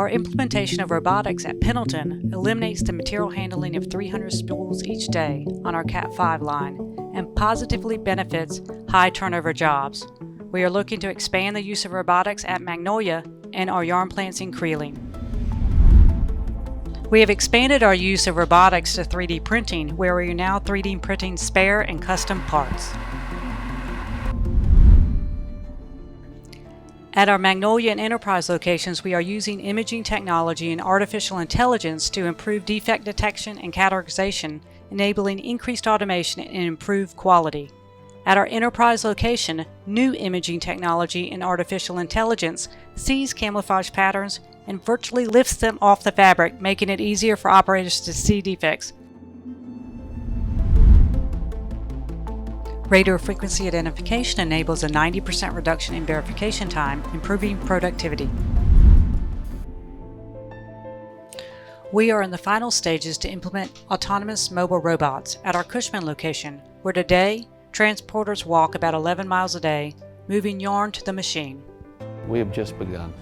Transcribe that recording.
Our implementation of robotics at Pendleton eliminates the material handling of 300 spools each day on our Cat 5 line and positively benefits high turnover jobs. We are looking to expand the use of robotics at Magnolia and our yarn plants in Creeling. We have expanded our use of robotics to 3D printing, where we are now 3D printing spare and custom parts. At our Magnolia and Enterprise locations, we are using imaging technology and artificial intelligence to improve defect detection and categorization, enabling increased automation and improved quality. At our Enterprise location, new imaging technology and artificial intelligence sees camouflage patterns and virtually lifts them off the fabric, making it easier for operators to see defects. Radio frequency identification enables a 90% reduction in verification time, improving productivity. We are in the final stages to implement autonomous mobile robots at our Cushman location, where today transporters walk about 11 miles a day, moving yarn to the machine. We have just begun.